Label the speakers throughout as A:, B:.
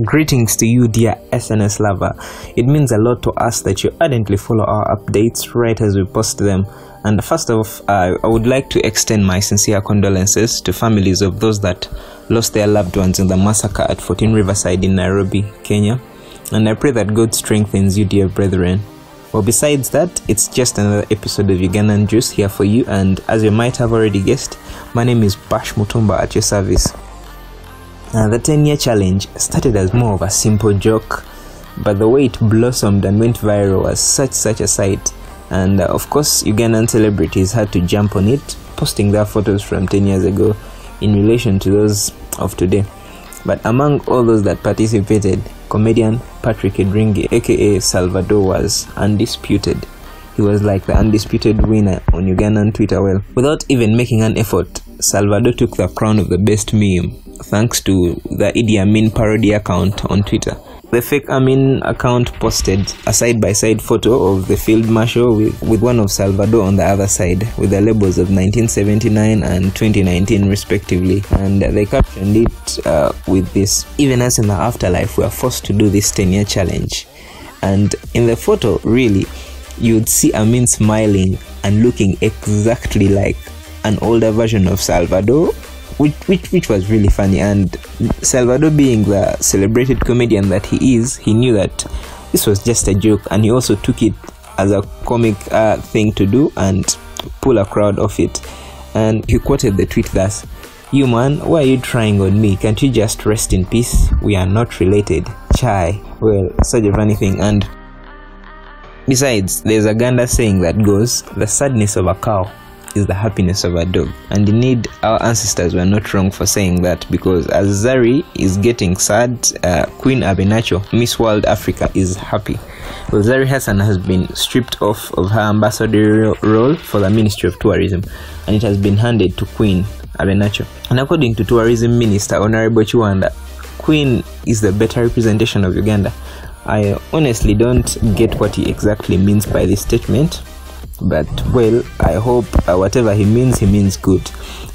A: Greetings to you, dear SNS lover. It means a lot to us that you ardently follow our updates right as we post them. And first off, I would like to extend my sincere condolences to families of those that lost their loved ones in the massacre at 14 Riverside in Nairobi, Kenya. And I pray that God strengthens you, dear brethren. Well, besides that, it's just another episode of Ugandan Juice here for you. And as you might have already guessed, my name is Bash Mutumba at your service. The 10-year challenge started as more of a simple joke, but the way it blossomed and went viral was such a sight. And of course, Ugandan celebrities had to jump on it, posting their photos from 10 years ago in relation to those of today. But among all those that participated, comedian Patrick Edringi, aka Salvado, was undisputed. He was like the undisputed winner on Ugandan Twitter. Well, without even making an effort, Salvado took the crown of the best meme, thanks to the Iddi Amin parody account on Twitter. The fake Amin account posted a side-by-side photo of the field marshal with one of Salvado on the other side, with the labels of 1979 and 2019 respectively, and they captioned it with this: "Even us in the afterlife, we are forced to do this 10-year challenge." And in the photo, really, you'd see Amin smiling and looking exactly like an older version of Salvado, which was really funny. And Salvado, being the celebrated comedian that he is, he knew that this was just a joke, and he also took it as a comic thing to do and pull a crowd off it. And he quoted the tweet thus: "You man, why are you trying on me? Can't you just rest in peace? We are not related. Chai." Well, such a funny thing. And besides, there's a Uganda saying that goes, "The sadness of a cow is the happiness of a dog." And indeed, our ancestors were not wrong for saying that, because as Zari is getting sad, Queen Abenacho, Miss World Africa, is happy. Well, Zari Hassan has been stripped off of her ambassadorial role for the Ministry of Tourism, and it has been handed to Queen Abenacho. And according to Tourism Minister Honorable Chiwanda, Queen is the better representation of Uganda. I honestly don't get what he exactly means by this statement, but well, I hope whatever he means good.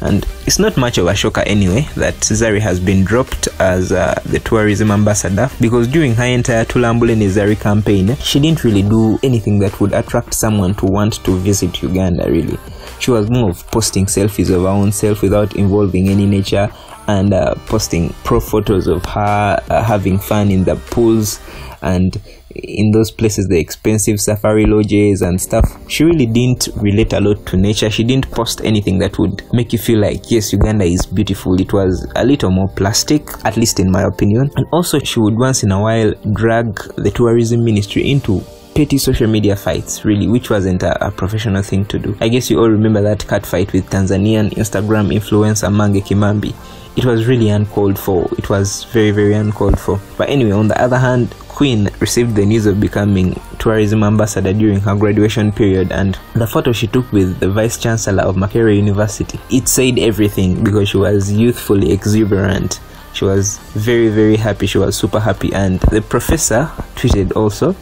A: And it's not much of a shocker anyway that Zari has been dropped as the tourism ambassador, because during her entire Tulambuleni Zari campaign, she didn't really do anything that would attract someone to want to visit Uganda. Really, she was more of posting selfies of her own self without involving any nature, and posting pro photos of her having fun in the pools and in those places, the expensive safari lodges and stuff. She really didn't relate a lot to nature. She didn't post anything that would make you feel like, yes, Uganda is beautiful. It was a little more plastic, at least in my opinion. And also, she would once in a while drag the tourism ministry into petty social media fights, really, which wasn't a professional thing to do. I guess you all remember that cat fight with Tanzanian Instagram influencer Mange Kimambi. It was really uncalled for. It was very uncalled for. But anyway, on the other hand, Queen received the news of becoming tourism ambassador during her graduation period, and the photo she took with the vice chancellor of Makerere University, it said everything, because she was youthfully exuberant. She was very happy. She was super happy. And the professor tweeted also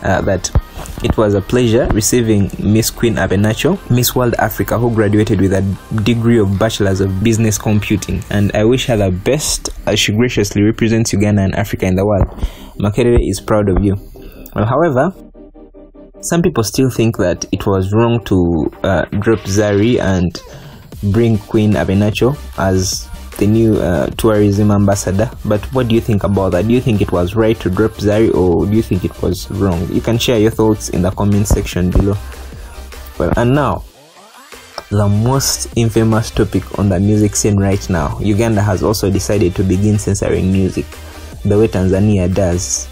A: that it was a pleasure receiving Miss Queen Abenacho, Miss World Africa, who graduated with a degree of Bachelor's of Business Computing, and I wish her the best as she graciously represents Uganda and Africa in the world. Makerere is proud of you. Well, however, some people still think that it was wrong to drop Zari and bring Queen Abenacho as the new tourism ambassador. But what do you think about that? Do you think it was right to drop Zari, or do you think it was wrong? You can share your thoughts in the comment section below. Well, and now, the most infamous topic on the music scene right now. Uganda has also decided to begin censoring music, the way Tanzania does.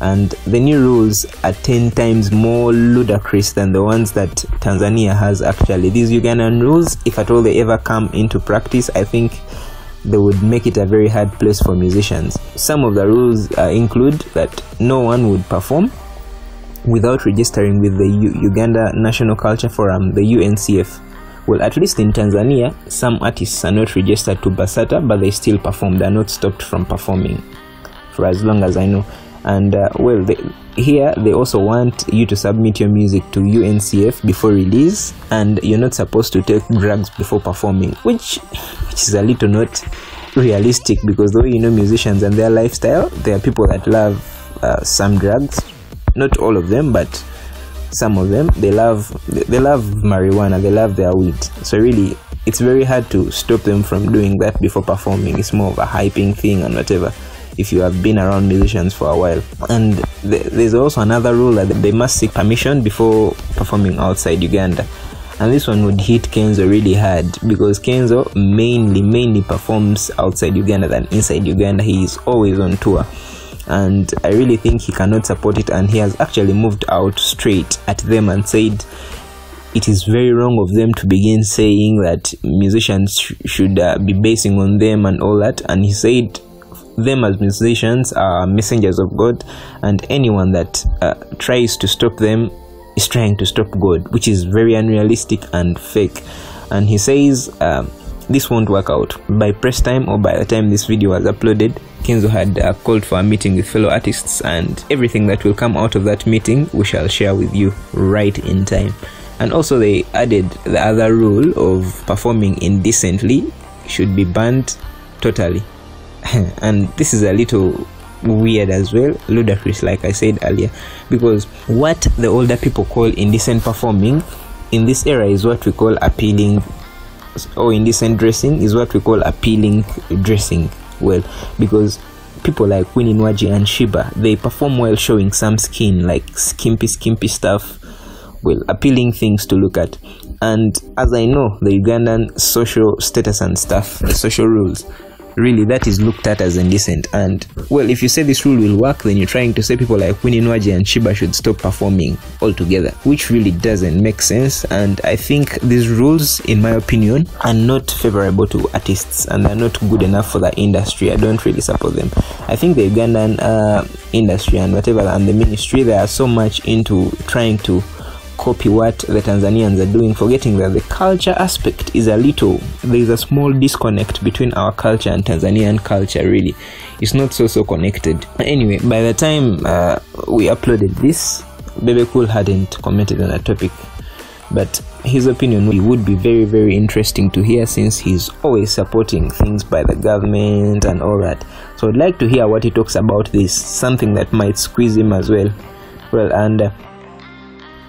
A: And the new rules are 10 times more ludicrous than the ones that Tanzania has actually. These Ugandan rules, if at all they ever come into practice, I think they would make it a very hard place for musicians. Some of the rules include that no one would perform without registering with the Uganda National Culture Forum, the UNCF. Well, at least in Tanzania, some artists are not registered to BASATA, but they still perform. They are not stopped from performing, for as long as I know. And well, here they also want you to submit your music to UNCF before release, and you're not supposed to take drugs before performing, which is a little not realistic, because the way you know musicians and their lifestyle, there are people that love some drugs. Not all of them, but some of them. They love marijuana, they love their weed. So really, it's very hard to stop them from doing that before performing. It's more of a hyping thing and whatever, if you have been around musicians for a while. And there's also another rule that they must seek permission before performing outside Uganda. And this one would hit Kenzo really hard, because Kenzo mainly performs outside Uganda than inside Uganda. He is always on tour, and I really think he cannot support it. And he has actually moved out straight at them and said it is very wrong of them to begin saying that musicians should be basing on them and all that. And he said them as musicians are messengers of God, and anyone that tries to stop them is trying to stop God, which is very unrealistic and fake. And he says this won't work out. By press time, or by the time this video was uploaded, Kenzo had called for a meeting with fellow artists, and everything that will come out of that meeting we shall share with you right in time. And also they added the other rule of performing indecently should be banned totally. And this is a little weird as well, ludicrous, like I said earlier, because what the older people call indecent performing in this era is what we call appealing, or indecent dressing is what we call appealing dressing. Well, because people like Winnie Nwaji and Shiba, they perform while showing some skin, like skimpy stuff, well, appealing things to look at. And as I know, the Ugandan social status and stuff, the social rules, really that is looked at as indecent. And well, if you say this rule will work, then you're trying to say people like Winnie Nwaji and Shiba should stop performing altogether, which really doesn't make sense. And I think these rules, in my opinion, are not favorable to artists, and they're not good enough for the industry. I don't really support them. I think the Ugandan industry and whatever, and the ministry, they are so much into trying to copy what the Tanzanians are doing, forgetting that the culture aspect is there is a small disconnect between our culture and Tanzanian culture. Really, it's not so connected. Anyway, by the time we uploaded this, Bebe Cool hadn't commented on that topic, but his opinion would be very interesting to hear, since he's always supporting things by the government and all that. So I'd like to hear what he talks about this, something that might squeeze him as well. Well, and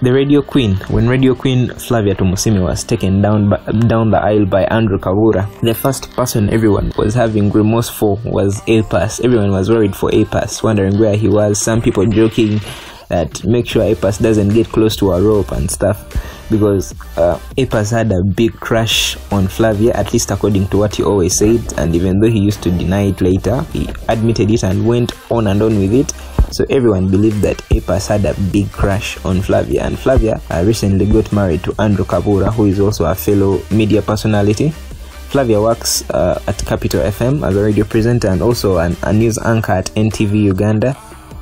A: the radio queen, when radio queen Flavia was taken down the aisle by Andrew Kavura, the first person everyone was having remorse for was A Pass. Everyone was worried for A Pass, wondering where he was. Some people joking that make sure A Pass doesn't get close to a rope and stuff, because A Pass had a big crush on Flavia, at least according to what he always said. And even though he used to deny it later, he admitted it and went on and on with it. So everyone believed that A Pass had a big crush on Flavia. And Flavia recently got married to Andrew Kavura, who is also a fellow media personality. Flavia works at Capital FM as a radio presenter and also a news anchor at NTV Uganda.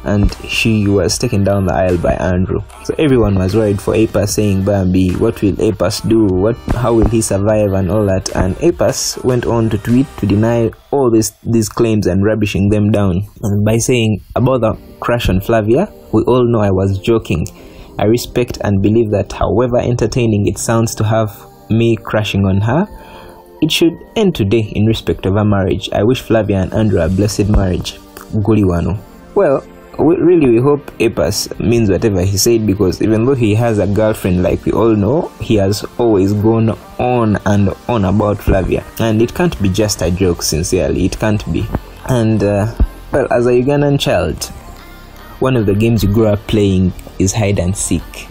A: And she was taken down the aisle by Andrew. So everyone was worried for A Pass, saying, Bambi, what will A Pass do? How will he survive and all that? And A Pass went on to tweet to deny all these claims and rubbishing them down. And by saying about the crush on Flavia, we all know I was joking. I respect and believe that however entertaining it sounds to have me crushing on her, it should end today in respect of her marriage. I wish Flavia and Andrew a blessed marriage. Guliwano. Well, we hope A Pass means whatever he said, because even though he has a girlfriend, like we all know, he has always gone on and on about Flavia, and it can't be just a joke. Sincerely, it can't be. And well, as a Ugandan child, one of the games you grew up playing is hide and seek,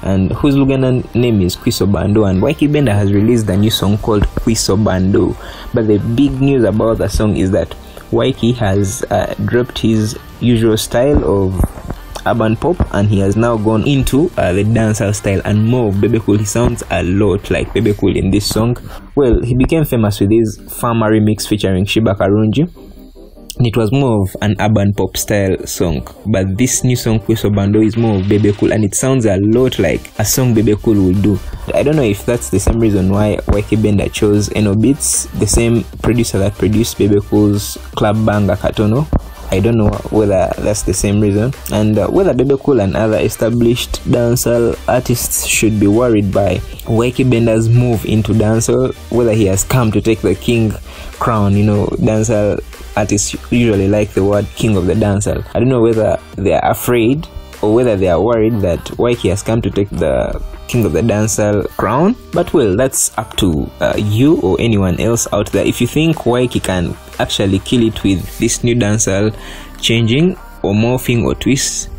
A: and whose Ugandan name is Musa Bando, and Wyke Benda has released a new song called Musa Bando. But the big news about the song is that Wyke has dropped his usual style of urban pop, and he has now gone into the dancehall style and more of Bebe Cool. He sounds a lot like Bebe Cool in this song. Well, he became famous with his Farmer remix featuring Shiba Karungi. It was more of an urban pop style song, but this new song Musa Bando is more of Bebe Cool, and it sounds a lot like a song Bebe Cool would do. I don't know if that's the same reason why Wyke Benda chose Eno Beats, the same producer that produced Bebe Cool's club banger Katono, I don't know whether that's the same reason, and whether Bebe Cool and other established dancehall artists should be worried by Waiki Benda's move into dancehall, whether he has come to take the king crown. You know, dancehall artists usually like the word king of the dancehall. I don't know whether they are afraid or whether they are worried that Waiki has come to take the king of the dancehall crown. But well, that's up to you or anyone else out there. If you think Waiki can actually kill it with this new dancehall changing or morphing or twist,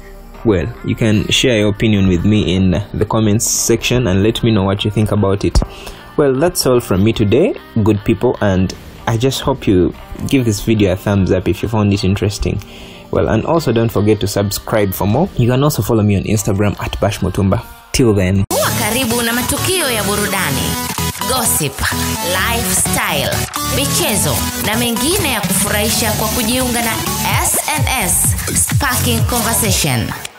A: well, you can share your opinion with me in the comments section and let me know what you think about it. Well, that's all from me today, good people, and I just hope you give this video a thumbs up if you found it interesting. Well, and also don't forget to subscribe for more. You can also follow me on Instagram at Bash Mutumba. Till then.
B: Kuwa karibu na matukio ya burudani, gossip, lifestyle, michezo na mengine ya kufurahisha kwa kujiunga na SNS Sparking Conversation.